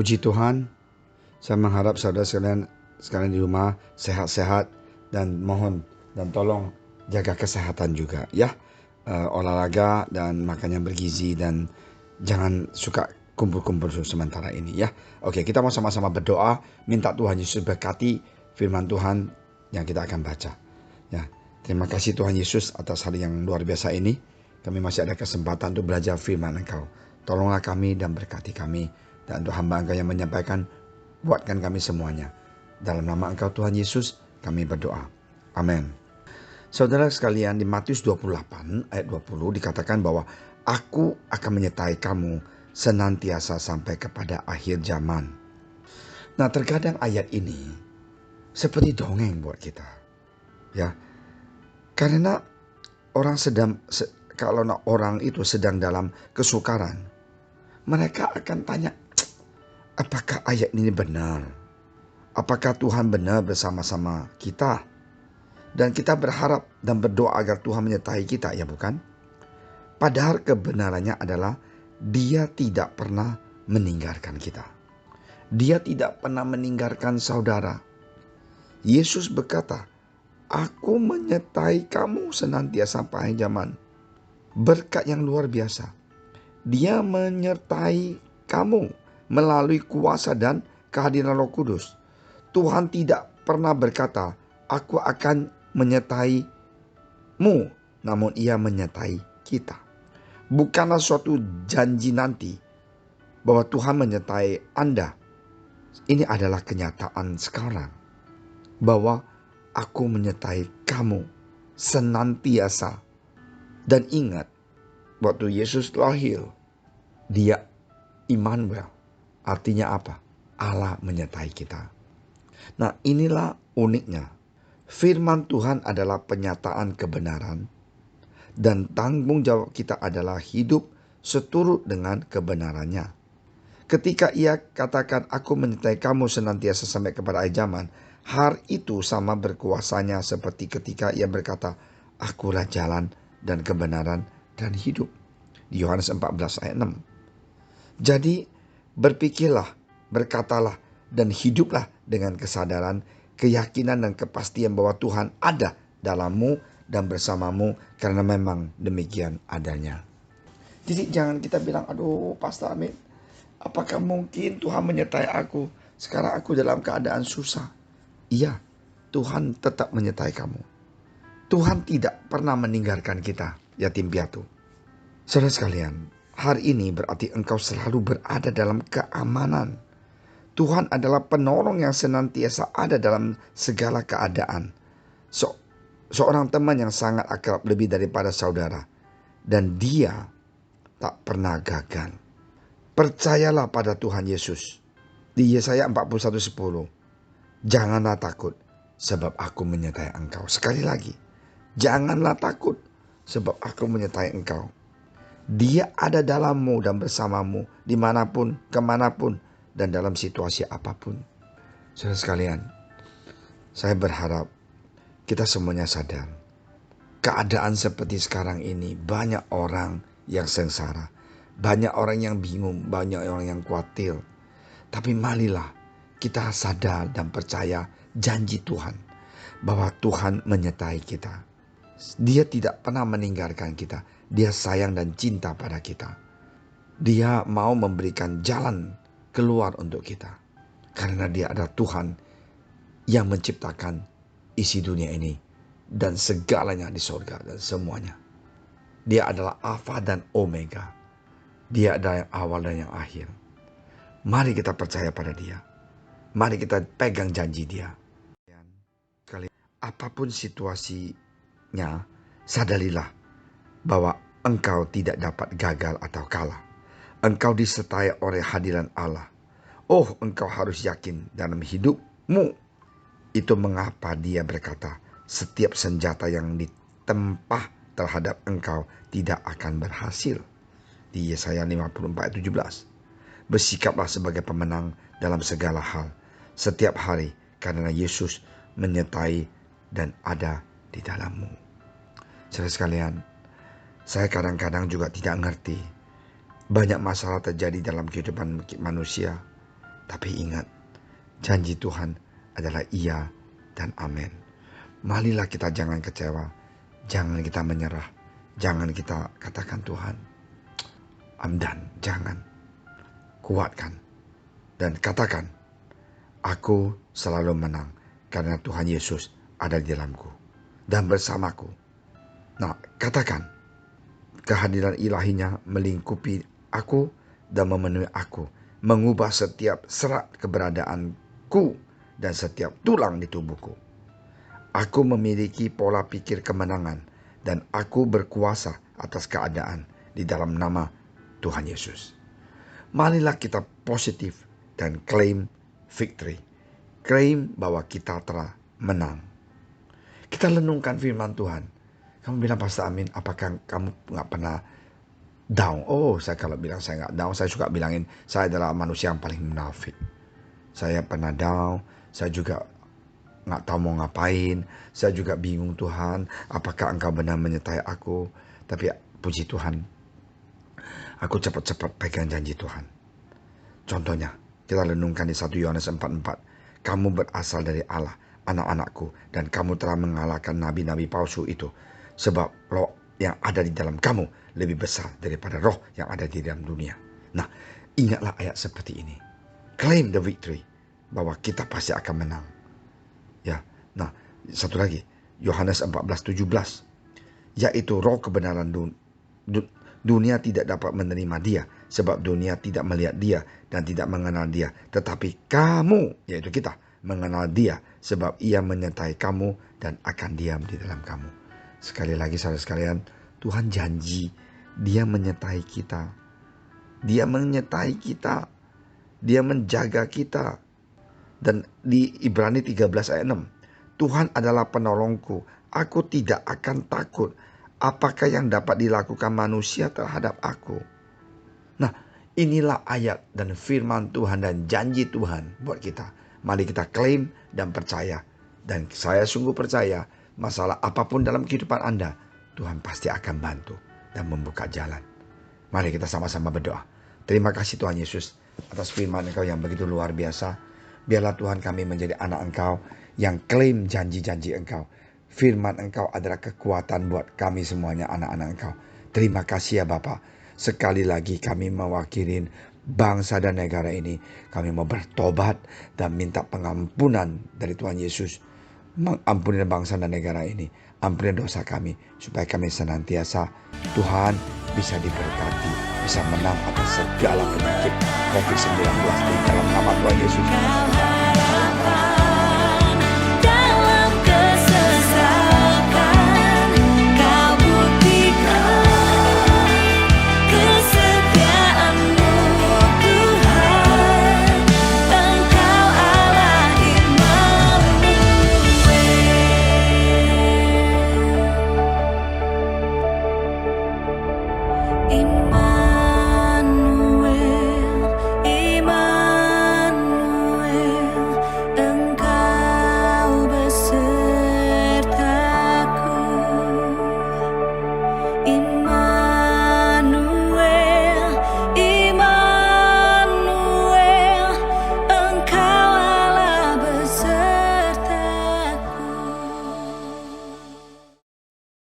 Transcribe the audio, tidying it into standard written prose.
Puji Tuhan, saya mengharap saudara sekalian di rumah sehat-sehat dan mohon dan tolong jaga kesehatan juga ya. Olahraga dan makan yang bergizi dan jangan suka kumpul-kumpul sementara ini ya. Oke, kita mau sama-sama berdoa minta Tuhan Yesus berkati firman Tuhan yang kita akan baca. Ya, terima kasih Tuhan Yesus atas hari yang luar biasa ini. Kami masih ada kesempatan untuk belajar firman Engkau. Tolonglah kami dan berkati kami. Dan untuk hamba Engkau yang menyampaikan, buatkan kami semuanya. Dalam nama Engkau Tuhan Yesus, kami berdoa. Amin. Saudara sekalian, di Matius 28 ayat 20 dikatakan bahwa Aku akan menyertai kamu senantiasa sampai kepada akhir zaman. Nah, terkadang ayat ini seperti dongeng buat kita. Ya, karena kalau orang itu sedang dalam kesukaran, mereka akan tanya, apakah ayat ini benar? Apakah Tuhan benar bersama-sama kita? Dan kita berharap dan berdoa agar Tuhan menyertai kita, ya bukan? Padahal kebenarannya adalah Dia tidak pernah meninggalkan kita. Dia tidak pernah meninggalkan saudara. Yesus berkata, Aku menyertai kamu senantiasa sampai zaman. Berkat yang luar biasa. Dia menyertai kamu melalui kuasa dan kehadiran Roh Kudus. Tuhan tidak pernah berkata, Aku akan menyertai-mu, namun Ia menyertai kita. Bukanlah suatu janji nanti bahwa Tuhan menyertai Anda. Ini adalah kenyataan sekarang. Bahwa aku menyertai kamu senantiasa. Dan ingat, waktu Yesus lahir, Dia Immanuel. Artinya apa? Allah menyertai kita. Nah, inilah uniknya. Firman Tuhan adalah penyataan kebenaran. Dan tanggung jawab kita adalah hidup seturut dengan kebenarannya. Ketika Ia katakan, Aku menyertai kamu senantiasa sampai kepada akhir zaman, hal itu sama berkuasanya seperti ketika Ia berkata, Akulah jalan dan kebenaran dan hidup. Di Yohanes 14 ayat 6. Jadi berpikirlah, berkatalah, dan hiduplah dengan kesadaran, keyakinan dan kepastian bahwa Tuhan ada dalammu dan bersamamu, karena memang demikian adanya. Jadi jangan kita bilang, aduh Pastor Amin, apakah mungkin Tuhan menyertai aku? Sekarang aku dalam keadaan susah. Iya, Tuhan tetap menyertai kamu. Tuhan tidak pernah meninggalkan kita, yatim piatu. Saudara sekalian, hari ini berarti engkau selalu berada dalam keamanan. Tuhan adalah penolong yang senantiasa ada dalam segala keadaan. Seorang teman yang sangat akrab lebih daripada saudara. Dan Dia tak pernah gagal. Percayalah pada Tuhan Yesus. Di Yesaya 41:10. Janganlah takut, sebab aku menyertai engkau. Sekali lagi, janganlah takut, sebab aku menyertai engkau. Dia ada dalammu dan bersamamu, dimanapun, kemanapun, dan dalam situasi apapun. Saudara sekalian, saya berharap kita semuanya sadar. Keadaan seperti sekarang ini, banyak orang yang sengsara. Banyak orang yang bingung, banyak orang yang khawatir. Tapi marilah kita sadar dan percaya janji Tuhan. Bahwa Tuhan menyertai kita. Dia tidak pernah meninggalkan kita. Dia sayang dan cinta pada kita. Dia mau memberikan jalan keluar untuk kita. Karena Dia adalah Tuhan yang menciptakan isi dunia ini dan segalanya di surga dan semuanya. Dia adalah Alfa dan Omega. Dia adalah yang awal dan yang akhir. Mari kita percaya pada Dia. Mari kita pegang janji Dia. Apapun situasinya, sadarilah bahwa engkau tidak dapat gagal atau kalah. Engkau disertai oleh hadiran Allah. Oh, engkau harus yakin dalam hidupmu. Itu mengapa Dia berkata, setiap senjata yang ditempah terhadap engkau tidak akan berhasil. Di Yesaya 54:17. Bersikaplah sebagai pemenang dalam segala hal, setiap hari, karena Yesus menyertai dan ada di dalammu. Saudara sekalian, saya kadang-kadang juga tidak ngerti. Banyak masalah terjadi dalam kehidupan manusia. Tapi ingat, janji Tuhan adalah iya dan amin. Marilah kita jangan kecewa, jangan kita menyerah, jangan kita katakan Tuhan, I'm done. Jangan. Kuatkan dan katakan, aku selalu menang karena Tuhan Yesus ada di dalamku dan bersamaku. Nah, katakan, kehadiran ilahinya melingkupi aku dan memenuhi aku, mengubah setiap serat keberadaanku dan setiap tulang di tubuhku. Aku memiliki pola pikir kemenangan dan aku berkuasa atas keadaan di dalam nama Tuhan Yesus. Marilah kita positif dan claim victory. Claim bahwa kita telah menang. Kita renungkan firman Tuhan. Kamu bilang, Pastor Amin, apakah kamu gak pernah down? Oh, saya kalau bilang saya gak down, saya suka bilangin saya adalah manusia yang paling munafik. Saya pernah down, saya juga gak tahu mau ngapain. Saya juga bingung, Tuhan, apakah Engkau benar menyertai aku? Tapi puji Tuhan, aku cepat-cepat pegang janji Tuhan. Contohnya, kita renungkan di 1 Yohanes 4:4. Kamu berasal dari Allah, anak-anakku, dan kamu telah mengalahkan nabi-nabi palsu itu. Sebab roh yang ada di dalam kamu lebih besar daripada roh yang ada di dalam dunia. Nah, ingatlah ayat seperti ini. Claim the victory, bahwa kita pasti akan menang. Ya, nah, satu lagi, Yohanes 14:17, yaitu roh kebenaran dunia tidak dapat menerima dia, sebab dunia tidak melihat dia dan tidak mengenal dia. Tetapi kamu, yaitu kita, mengenal dia, sebab ia menyertai kamu dan akan diam di dalam kamu. Sekali lagi saudara sekalian, Tuhan janji dia menyertai kita. Dia menyertai kita. Dia menjaga kita. Dan di Ibrani 13 ayat 6, Tuhan adalah penolongku, aku tidak akan takut. Apakah yang dapat dilakukan manusia terhadap aku? Nah, inilah ayat dan firman Tuhan dan janji Tuhan buat kita. Mari kita klaim dan percaya. Dan saya sungguh percaya, masalah apapun dalam kehidupan Anda, Tuhan pasti akan bantu dan membuka jalan. Mari kita sama-sama berdoa. Terima kasih Tuhan Yesus atas firman Engkau yang begitu luar biasa. Biarlah Tuhan kami menjadi anak Engkau yang klaim janji-janji Engkau. Firman Engkau adalah kekuatan buat kami semuanya anak-anak Engkau. Terima kasih ya Bapa. Sekali lagi kami mewakili bangsa dan negara ini. Kami mau bertobat dan minta pengampunan dari Tuhan Yesus. Mengampuni bangsa dan negara ini. Ampuni dosa kami supaya kami senantiasa Tuhan bisa diberkati, bisa menang atas segala penyakit COVID-19 di dalam nama Tuhan Yesus.